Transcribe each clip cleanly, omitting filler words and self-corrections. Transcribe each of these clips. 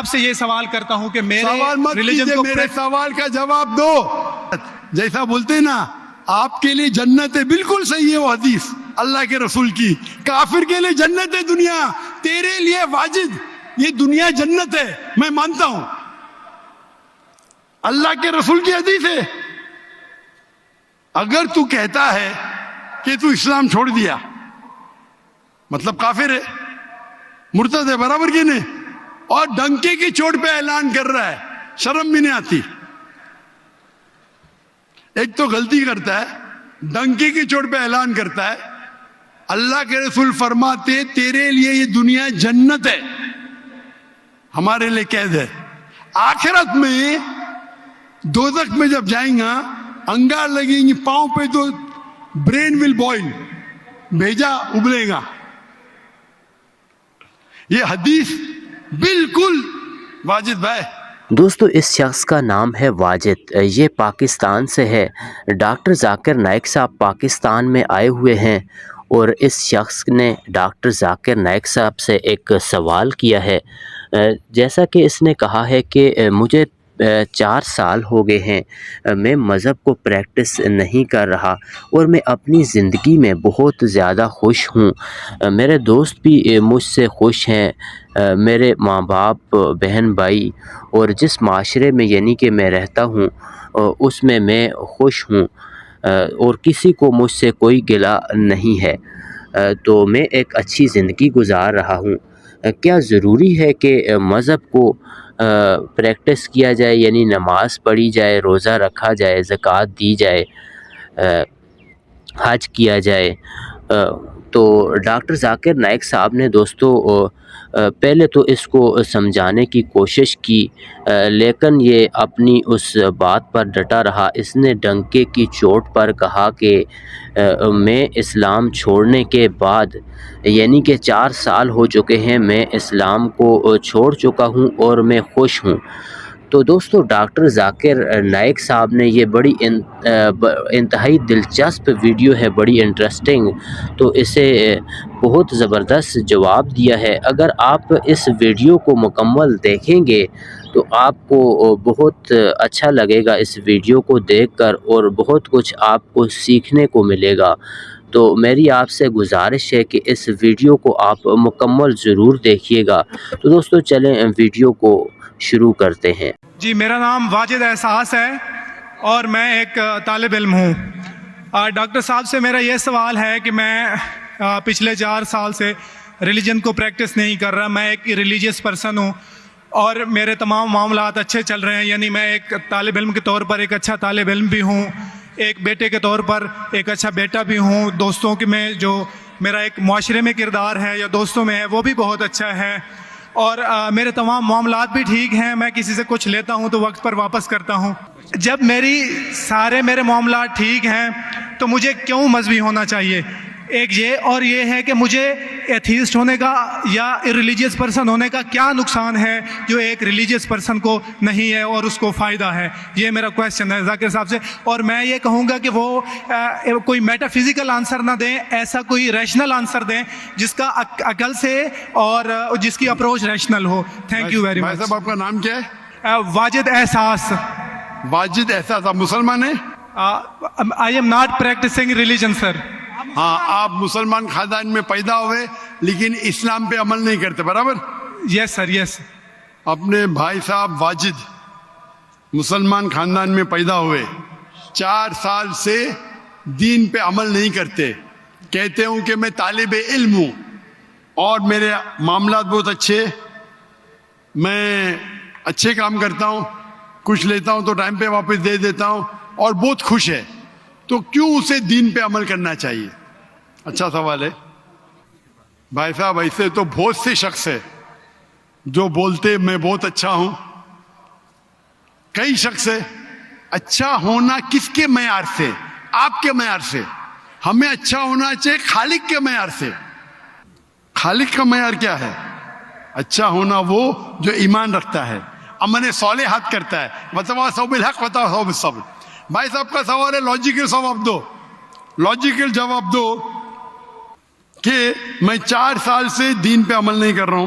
آپ سے یہ سوال کرتا ہوں کہ میرے سوال مت ریلیجن کیجئے، کو میرے سوال کا جواب دو. جیسا بولتے ہیں نا آپ کے لیے جنت ہے، بالکل صحیح ہے وہ حدیث اللہ کے رسول کی. کافر کے لیے جنت ہے دنیا، تیرے لیے واجد یہ دنیا جنت ہے، میں مانتا ہوں. اللہ کے رسول کی حدیث ہے. اگر تو کہتا ہے کہ تو اسلام چھوڑ دیا مطلب کافر ہے، مرتد ہے، برابر کی نہیں، اور ڈنکے کی چوٹ پہ اعلان کر رہا ہے، شرم بھی نہیں آتی. ایک تو غلطی کرتا ہے، ڈنکے کی چوٹ پہ اعلان کرتا ہے. اللہ کے رسول فرماتے تیرے لیے یہ دنیا جنت ہے، ہمارے لیے قید ہے. آخرت میں دوزخ میں جب جائیں گا انگار لگیں گی پاؤں پہ تو برین ول بوائل، بھیجا ابلے گا. یہ حدیث بالکل واجد بھائی. دوستو اس شخص کا نام ہے واجد، یہ پاکستان سے ہے. ڈاکٹر ذاکر نائک صاحب پاکستان میں آئے ہوئے ہیں اور اس شخص نے ڈاکٹر ذاکر نائک صاحب سے ایک سوال کیا ہے. جیسا کہ اس نے کہا ہے کہ مجھے 4 سال ہو گئے ہیں میں مذہب کو پریکٹس نہیں کر رہا اور میں اپنی زندگی میں بہت زیادہ خوش ہوں. میرے دوست بھی مجھ سے خوش ہیں، میرے ماں باپ، بہن بھائی، اور جس معاشرے میں یعنی کہ میں رہتا ہوں اس میں خوش ہوں اور کسی کو مجھ سے کوئی گلہ نہیں ہے. تو میں ایک اچھی زندگی گزار رہا ہوں. کیا ضروری ہے کہ مذہب کو پریکٹس کیا جائے، یعنی نماز پڑھی جائے، روزہ رکھا جائے، زکوٰۃ دی جائے، حج کیا جائے؟ تو ڈاکٹر ذاکر نائک صاحب نے دوستو پہلے تو اس کو سمجھانے کی کوشش کی، لیکن یہ اپنی اس بات پر ڈٹا رہا. اس نے ڈنکے کی چوٹ پر کہا کہ میں اسلام چھوڑنے کے بعد یعنی کہ 4 سال ہو چکے ہیں میں اسلام کو چھوڑ چکا ہوں اور میں خوش ہوں. تو دوستو ڈاکٹر ذاکر نائک صاحب نے یہ بڑی انتہائی دلچسپ ویڈیو ہے، بڑی انٹرسٹنگ، تو اسے بہت زبردست جواب دیا ہے. اگر آپ اس ویڈیو کو مکمل دیکھیں گے تو آپ کو بہت اچھا لگے گا اس ویڈیو کو دیکھ کر اور بہت کچھ آپ کو سیکھنے کو ملے گا. تو میری آپ سے گزارش ہے کہ اس ویڈیو کو آپ مکمل ضرور دیکھیے گا. تو دوستو چلیں ویڈیو کو شروع کرتے ہیں. جی میرا نام واجد احساس ہے اور میں ایک طالب علم ہوں. ڈاکٹر صاحب سے میرا یہ سوال ہے کہ میں پچھلے 4 سال سے ریلیجن کو پریکٹس نہیں کر رہا. میں ایک ریلیجیس پرسن ہوں اور میرے تمام معاملات اچھے چل رہے ہیں، یعنی میں ایک طالب علم کے طور پر ایک اچھا طالب علم بھی ہوں، ایک بیٹے کے طور پر ایک اچھا بیٹا بھی ہوں. دوستوں کے میں جو میرا ایک معاشرے میں کردار ہے یا دوستوں میں ہے وہ بھی بہت اچھا ہے، اور میرے تمام معاملات بھی ٹھیک ہیں. میں کسی سے کچھ لیتا ہوں تو وقت پر واپس کرتا ہوں. جب میرے معاملات ٹھیک ہیں تو مجھے کیوں مذہبی ہونا چاہیے؟ ایک یہ، اور یہ ہے کہ مجھے ایتھیسٹ ہونے کا یا ریلیجیس پرسن ہونے کا کیا نقصان ہے جو ایک ریلیجیس پرسن کو نہیں ہے اور اس کو فائدہ ہے؟ یہ میرا کویسچن ہے ذاکر صاحب سے. اور میں یہ کہوں گا کہ وہ کوئی میٹا فزیکل آنسر نہ دیں، ایسا کوئی ریشنل آنسر دیں جس کا عقل سے اور جس کی approach rational who. Thank you very much. صاحب آپ کا نام کیا ہے؟ واجد احساس. واجد احساس. آپ مسلمان ہیں؟ I am not practising religion sir. ہاں آپ مسلمان خاندان میں پیدا ہوئے لیکن اسلام پہ عمل نہیں کرتے، برابر؟ یس سر، یس. اپنے بھائی صاحب واجد مسلمان خاندان میں پیدا ہوئے، 4 سال سے دین پہ عمل نہیں کرتے، کہتے ہوں کہ میں طالب علم ہوں اور میرے معاملات بہت اچھے، میں اچھے کام کرتا ہوں، کچھ لیتا ہوں تو ٹائم پہ واپس دے دیتا ہوں اور بہت خوش ہے. تو کیوں اسے دین پہ عمل کرنا چاہیے؟ اچھا سوال ہے بھائی صاحب. ایسے تو بہت سے شخص ہے جو بولتے میں بہت اچھا ہوں. کئی شخص ہے. اچھا ہونا کس کے معیار سے؟ آپ کے معیار سے. ہمیں اچھا ہونا چاہیے خالق کے معیار سے. خالق کا معیار کیا ہے؟ اچھا ہونا وہ جو ایمان رکھتا ہے، عمل صالحات کرتا ہے. وتواصوا بالحق وتواصوا بالصبر. بھائی صاحب کا سوال ہے، لاجیکل جواب دو. لاجیکل جواب دو کہ میں 4 سال سے دین پہ عمل نہیں کر رہا ہوں.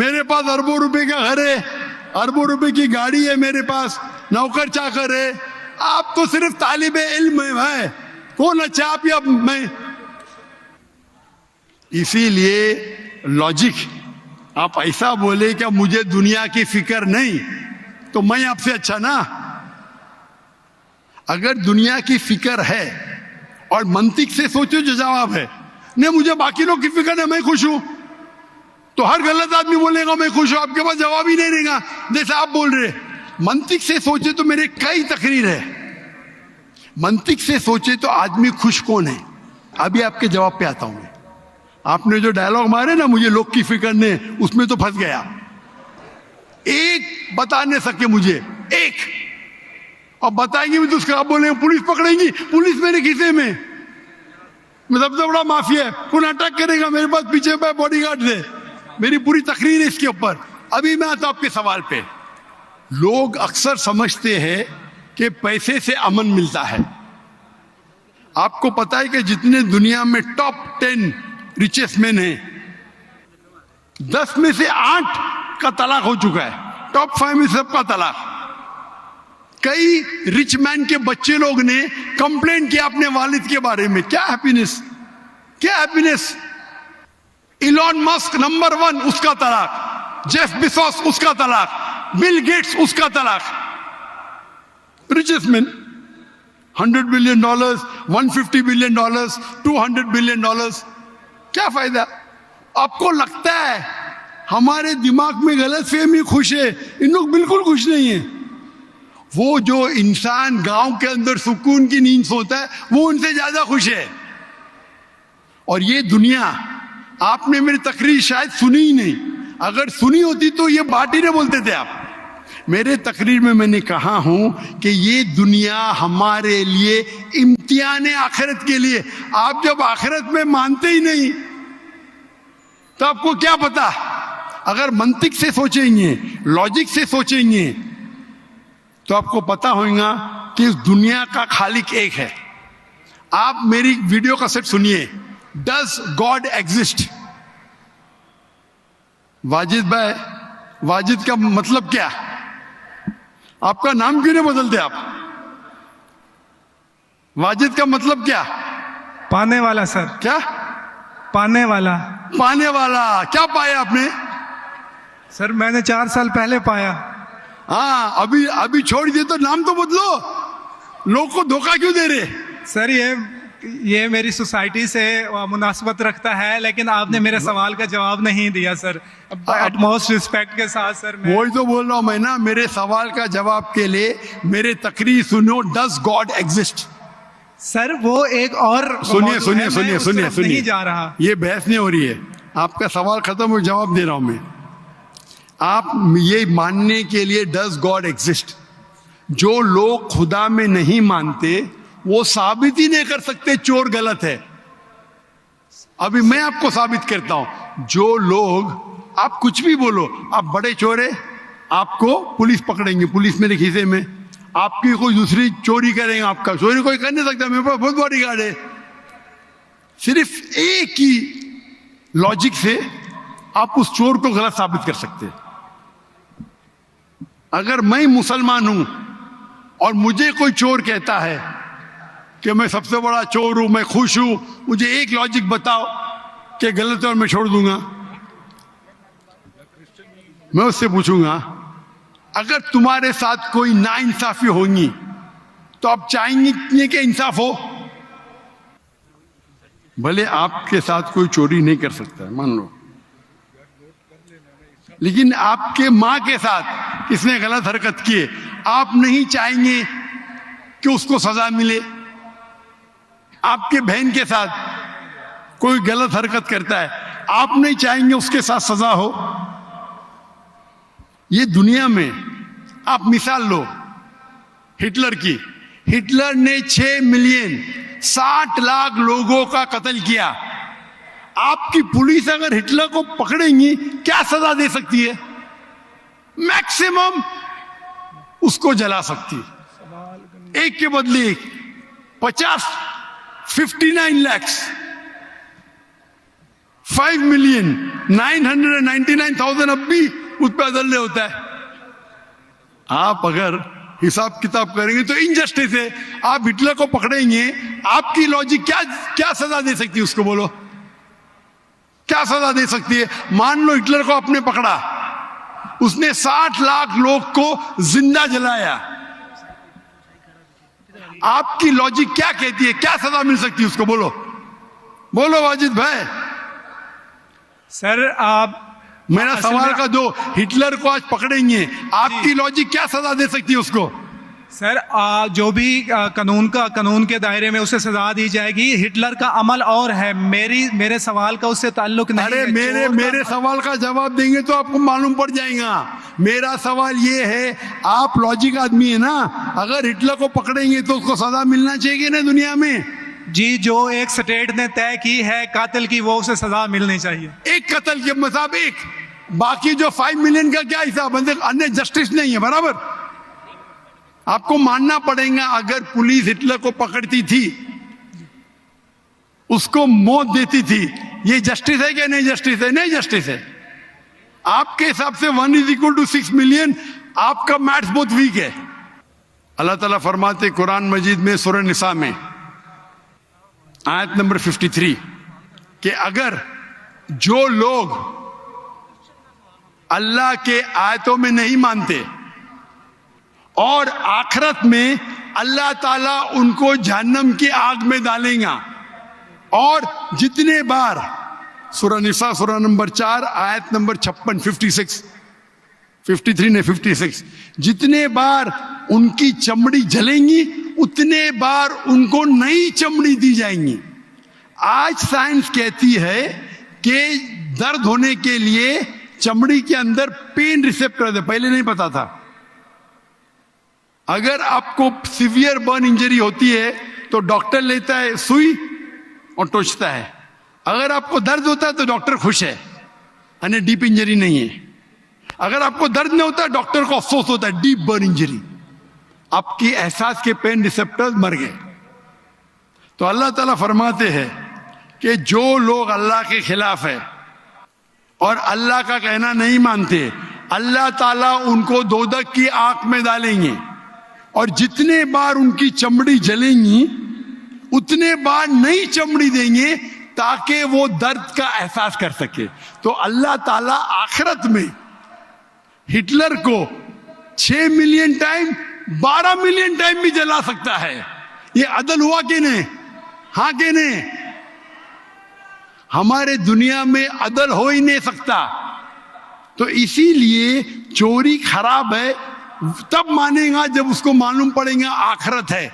میرے پاس اربوں روپے کا گھر ہے, اربوں روپے کی گاڑی ہے میرے پاس, نوکر چاکر ہے. آپ تو صرف طالب علم ہے, کون اچھا آپ یا میں؟ اسی لیے لاجک, آپ ایسا بولے کہ مجھے دنیا کی فکر نہیں, تو میں آپ سے اچھا نا. اگر دنیا کی فکر ہے اور منطق سے سوچو جو جواب ہے, نہیں مجھے باقی لوگ کی فکر ہے, میں خوش ہوں, تو ہر غلط آدمی بولے گا میں خوش ہوں, آپ کے پاس جواب ہی نہیں رہے گا جیسے آپ بول رہے. منطق سے سوچے تو میرے کئی تقریر ہے, منطق سے سوچے تو آدمی خوش کون ہے. ابھی آپ کے جواب پہ آتا ہوں میں. آپ نے جو ڈائلاگ مارے نا مجھے لوگ کی فکر نہیں, اس میں تو پھنس گیا. ایک بتا نہیں سکے مجھے, ایک, اور بتائیں گے بھی تو اس کا آپ بولیں گے پولیس پکڑیں گی, پولیس میرے کھیسے میں سب سے بڑا مافیا ہے, کون اٹیک کرے گا میرے پاس پیچھے پہ باڈی گارڈ ہے. میری پوری تقریر ہے اس کے اوپر. ابھی میں آتا ہوں آپ کے سوال پہ. لوگ اکثر سمجھتے ہیں کہ پیسے سے امن ملتا ہے. آپ کو پتا ہے کہ جتنے دنیا میں ٹاپ 10 ریچسٹ مین ہیں, 10 میں سے 8 کا طلاق ہو چکا ہے. ٹاپ 5 میں سب کا طلاق. کئی رچ مین کے بچے لوگ نے کمپلین کیا اپنے والد کے بارے میں. کیا ہیپینس, کیا ہیپینس. ایلون مسک نمبر 1, اس کا طلاق. جیف بیزوس اس کا طلاق. بل گیٹس اس کا طلاق. Richest man, $100 billion, $150 billion, $200 billion. کیا فائدہ؟ آپ کو لگتا ہے ہمارے دماغ میں غلط فہمی خوش ہے, ان لوگ بالکل خوش نہیں ہیں. وہ جو انسان گاؤں کے اندر سکون کی نیند سوتا ہے وہ ان سے زیادہ خوش ہے. اور یہ دنیا, آپ نے میری تقریر شاید سنی ہی نہیں. اگر سنی ہوتی تو یہ بات ہی نہیں بولتے تھے آپ. میرے تقریر میں نے کہا ہوں کہ یہ دنیا ہمارے لیے امتحان آخرت کے لیے. آپ جب آخرت میں مانتے ہی نہیں تو آپ کو کیا پتا. اگر منطق سے سوچیں گے, لاجک سے سوچیں گے, تو آپ کو پتا ہوگا کہ اس دنیا کا خالق ایک ہے. آپ میری ویڈیو کا سیٹ سنیے, ڈز گاڈ ایگزسٹ. واجد بھائی, واجد کا مطلب کیا؟ آپ کا نام کیوں نہیں بدلتے آپ؟ واجد کا مطلب کیا؟ پانے والا سر. کیا پانے والا. پانے والا. کیا پایا آپ نے؟ سر میں نے 4 سال پہلے پایا. ہاں, ابھی چھوڑ دیے تو نام تو بدلو. لوگ کو دھوکہ کیوں دے رہے؟ سر یہ میری سوسائٹی سے مناسبت رکھتا ہے, لیکن آپ نے میرے سوال کا جواب نہیں دیا سر. ایٹ موسٹ رسپیکٹ کے ساتھ سر, وہی تو بول رہا ہوں میں نا. میرے سوال کا جواب کے لیے میرے تقریر سنو, ڈز گاڈ ایگزسٹ. سر وہ ایک اور سنیے نہیں جا رہا. یہ بحث نہیں ہو رہی ہے. آپ کا سوال ختم ہو, جواب دے رہا ہوں میں. آپ یہ ماننے کے لیے ڈز گاڈ ایگزسٹ, جو لوگ خدا میں نہیں مانتے وہ ثابت ہی نہیں کر سکتے چور غلط ہے. ابھی میں آپ کو ثابت کرتا ہوں. جو لوگ, آپ کچھ بھی بولو, آپ بڑے چور ہیں, آپ کو پولیس پکڑیں گے, پولیس میرے کھیسے میں. آپ کی کوئی دوسری چوری کریں گے, آپ کا چوری کوئی کر نہیں سکتا, میرے پاس بہت باڈی گارڈ ہے. صرف ایک ہی لاجک سے آپ اس چور کو غلط ثابت کر سکتے. اگر میں مسلمان ہوں اور مجھے کوئی چور کہتا ہے کہ میں سب سے بڑا چور ہوں, میں خوش ہوں, مجھے ایک لاجک بتاؤ کہ غلط ہے اور میں چھوڑ دوں گا. میں اس سے پوچھوں گا اگر تمہارے ساتھ کوئی ناانصافی ہوگی تو آپ چاہیں گے کہ انصاف ہو. بھلے آپ کے ساتھ کوئی چوری نہیں کر سکتا ہے, مان لو, لیکن آپ کے ماں کے ساتھ کس نے غلط حرکت کی ہے, آپ نہیں چاہیں گے کہ اس کو سزا ملے. آپ کے بہن کے ساتھ کوئی غلط حرکت کرتا ہے, آپ نہیں چاہیں گے اس کے ساتھ سزا ہو. یہ دنیا میں آپ مثال لو ہٹلر کی. ہٹلر نے 6 ملین 60 لاکھ لوگوں کا قتل کیا. آپ کی پولیس اگر ہٹلر کو پکڑیں گی کیا سزا دے سکتی ہے؟ میکسیمم اس کو جلا سکتی ہے. ایک کے بدلے ایک 59 lakhs 25,999,000 اب بھی اس پہ عدل نہیں ہوتا ہے. آپ اگر حساب کتاب کریں گے تو انجسٹس ہے. آپ ہٹلر کو پکڑیں گے, آپ کی لاجک کیا سزا دے سکتی ہے اس کو؟ بولو کیا سزا دے سکتی ہے؟ مان لو ہٹلر کو آپ نے پکڑا, اس نے 60 لاکھ لوگ کو زندہ جلایا, آپ کی لاجک کیا کہتی ہے؟ کیا سزا مل سکتی ہے اس کو؟ بولو واجد بھائی. سر آپ میرا سوال کا دو, ہٹلر کو آج پکڑیں گے, آپ کی لاجک کیا سزا دے سکتی ہے اس کو؟ سر جو بھی قانون کے دائرے میں اسے سزا دی جائے گی. ہٹلر کا عمل اور ہے, میرے سوال کا اس سے تعلق نہیں. ارے میرے سوال کا جواب دیں گے تو آپ کو معلوم پڑ جائے گا. میرا سوال یہ ہے, آپ لاجک آدمی ہے نا, اگر ہٹلر کو پکڑیں گے تو اس کو سزا ملنا چاہیے نا دنیا میں. جی, جو ایک سٹیٹ نے طے کی ہے قاتل کی, وہ اسے سزا ملنی چاہیے. ایک قتل کے مطابق ایک, باقی جو 5 ملین کا کیا حساب ہے؟ انہیں جسٹس نہیں ہے. برابر آپ کو ماننا پڑے گا, اگر پولیس ہٹلر کو پکڑتی تھی, اس کو موت دیتی تھی, یہ جسٹس ہے کہ نہیں جسٹس ہے؟ نہیں جسٹس ہے. آپ کے حساب سے 1=6 ملین, آپ کا میتھس بہت ویک ہے. اللہ تعالیٰ فرماتے قرآن مجید میں سورہ نساء میں آیت نمبر 53 کہ اگر جو لوگ اللہ کے آیتوں میں نہیں مانتے اور آخرت میں اللہ تعالیٰ ان کو جہنم کی آگ میں ڈالیں گا, اور جتنے بار سورہ نساء سورہ نمبر 4 آیت نمبر 56 جتنے بار ان کی چمڑی جلیں گی اتنے بار ان کو نئی چمڑی دی جائیں گی. آج سائنس کہتی ہے کہ درد ہونے کے لیے چمڑی کے اندر پین ریسپٹر ہے, پہلے نہیں پتا تھا. اگر آپ کو سیویئر برن انجری ہوتی ہے تو ڈاکٹر لیتا ہے سوئی اور ٹوچتا ہے. اگر آپ کو درد ہوتا ہے تو ڈاکٹر خوش ہے, یعنی ڈیپ انجری نہیں ہے. اگر آپ کو درد نہیں ہوتا ڈاکٹر کو افسوس ہوتا ہے, ڈیپ برن انجری, آپ کی احساس کے پین ریسپٹرز مر گئے. تو اللہ تعالیٰ فرماتے ہیں کہ جو لوگ اللہ کے خلاف ہے اور اللہ کا کہنا نہیں مانتے, اللہ تعالیٰ ان کو دوزخ کی آگ میں ڈالیں گے, اور جتنے بار ان کی چمڑی جلیں گی اتنے بار نئی چمڑی دیں گے تاکہ وہ درد کا احساس کر سکے. تو اللہ تعالیٰ آخرت میں ہٹلر کو 6 ملین ٹائم 12 ملین ٹائم بھی جلا سکتا ہے. یہ عدل ہوا کہ نہیں؟ ہاں کہ نہیں؟ ہمارے دنیا میں عدل ہو ہی نہیں سکتا. تو اسی لیے چوری خراب ہے, تب مانے گا جب اس کو معلوم پڑے گا آخرت ہے,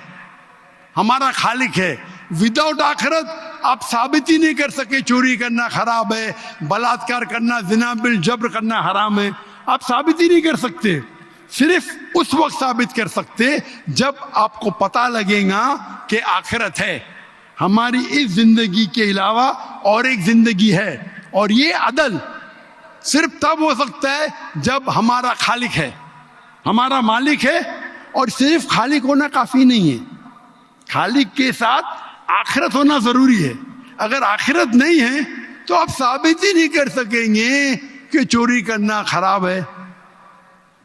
ہمارا خالق ہے. وداؤٹ آخرت آپ ثابت ہی نہیں کر سکے چوری کرنا خراب ہے, بلاತ್ಕಾರ کرنا, زنا بالجبر کرنا حرام ہے. آپ ثابت ہی نہیں کر سکتے. صرف اس وقت ثابت کر سکتے جب آپ کو پتہ لگے گا کہ آخرت ہے. ہماری اس زندگی کے علاوہ اور ایک زندگی ہے, اور یہ عدل صرف تب ہو سکتا ہے جب ہمارا خالق ہے, ہمارا مالک ہے. اور صرف خالق ہونا کافی نہیں ہے, خالق کے ساتھ آخرت ہونا ضروری ہے. اگر آخرت نہیں ہے تو آپ ثابت ہی نہیں کر سکیں گے کہ چوری کرنا خراب ہے,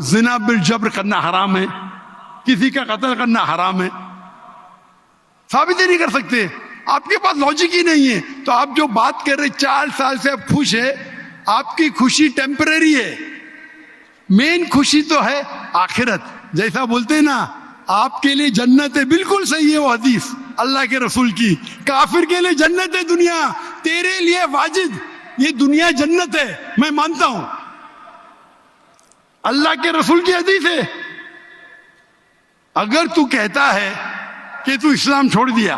زنا بالجبر کرنا حرام ہے, کسی کا قتل کرنا حرام ہے. ثابت ہی نہیں کر سکتے, آپ کے پاس لاجک ہی نہیں ہے. تو آپ جو بات کر رہے 4 سال سے آپ خوش ہے, آپ کی خوشی ٹیمپرری ہے. مین خوشی تو ہے آخرت. جیسا بولتے ہیں نا آپ کے لیے جنت ہے, بالکل صحیح ہے وہ حدیث اللہ کے رسول کی. کافر کے لیے جنت ہے دنیا, تیرے لیے واجد یہ دنیا جنت ہے, میں مانتا ہوں. اللہ کے رسول کی حدیث ہے. اگر تو کہتا ہے کہ تو اسلام چھوڑ دیا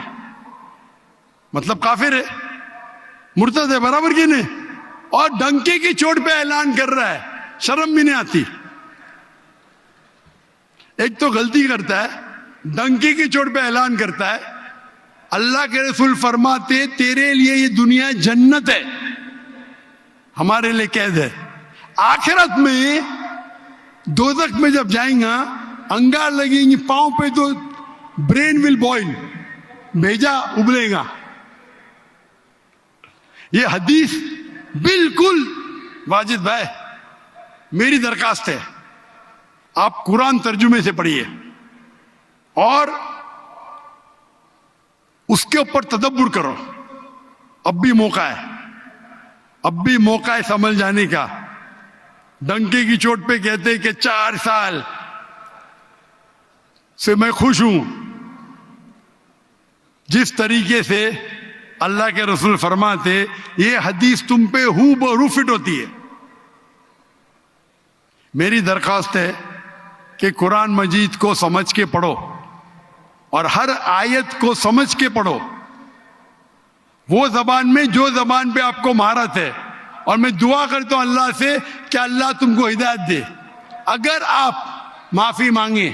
مطلب کافر ہے, مرتد ہے, برابر کی نہیں, اور ڈنکے کی چوٹ پہ اعلان کر رہا ہے, شرم بھی نہیں آتی. ایک تو غلطی کرتا ہے, ڈنکے کی چوٹ پہ اعلان کرتا ہے. اللہ کے رسول فرماتے تیرے لیے یہ دنیا جنت ہے, ہمارے لیے قید ہے. آخرت میں دوزخ میں جب جائیں گا انگار لگیں گی پاؤں پہ تو برین ول بوائل, بھیجا ابلے گا. یہ حدیث بالکل واجد بھائی میری درخواست ہے آپ قرآن ترجمے سے پڑھیے اور اس کے اوپر تدبر کرو. اب بھی موقع ہے, اب بھی موقع ہے سمجھ جانے کا. ڈنکے کی چوٹ پہ کہتے کہ 4 سال سے میں خوش ہوں. جس طریقے سے اللہ کے رسول فرماتے یہ حدیث تم پہ ہو بہو فٹ ہوتی ہے. میری درخواست ہے کہ قرآن مجید کو سمجھ کے پڑھو اور ہر آیت کو سمجھ کے پڑھو, وہ زبان میں جو زبان پہ آپ کو مہارت ہے. اور میں دعا کرتا ہوں اللہ سے کہ اللہ تم کو ہدایت دے. اگر آپ معافی مانگیں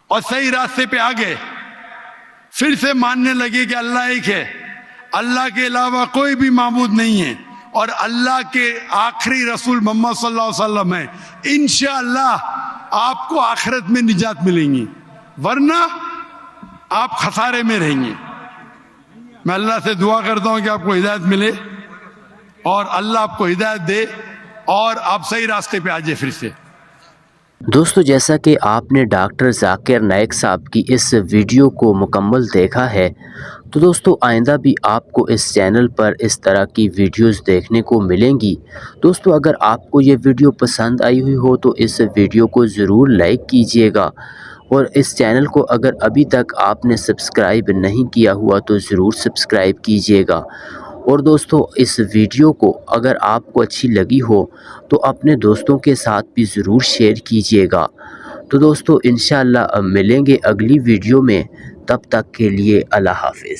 اور صحیح راستے پہ آ گئے, پھر سے ماننے لگے کہ اللہ ایک ہے, اللہ کے علاوہ کوئی بھی معبود نہیں ہے, اور اللہ کے آخری رسول محمد صلی اللہ علیہ وسلم ہے, انشاءاللہ آپ کو آخرت میں نجات ملیں گی, ورنہ آپ خسارے میں رہیں گے. میں اللہ سے دعا کرتا ہوں کہ آپ کو ہدایت ملے اور اللہ آپ کو ہدایت دے اور آپ صحیح راستے پہ آ جائے پھر سے. دوستو جیسا کہ آپ نے ڈاکٹر ذاکر نائک صاحب کی اس ویڈیو کو مکمل دیکھا ہے, تو دوستو آئندہ بھی آپ کو اس چینل پر اس طرح کی ویڈیوز دیکھنے کو ملیں گی. دوستو اگر آپ کو یہ ویڈیو پسند آئی ہوئی ہو تو اس ویڈیو کو ضرور لائک کیجئے گا, اور اس چینل کو اگر ابھی تک آپ نے سبسکرائب نہیں کیا ہوا تو ضرور سبسکرائب کیجئے گا. اور دوستو اس ویڈیو کو اگر آپ کو اچھی لگی ہو تو اپنے دوستوں کے ساتھ بھی ضرور شیئر کیجئے گا. تو دوستو انشاءاللہ ملیں گے اگلی ویڈیو میں, تب تک کے لیے اللہ حافظ.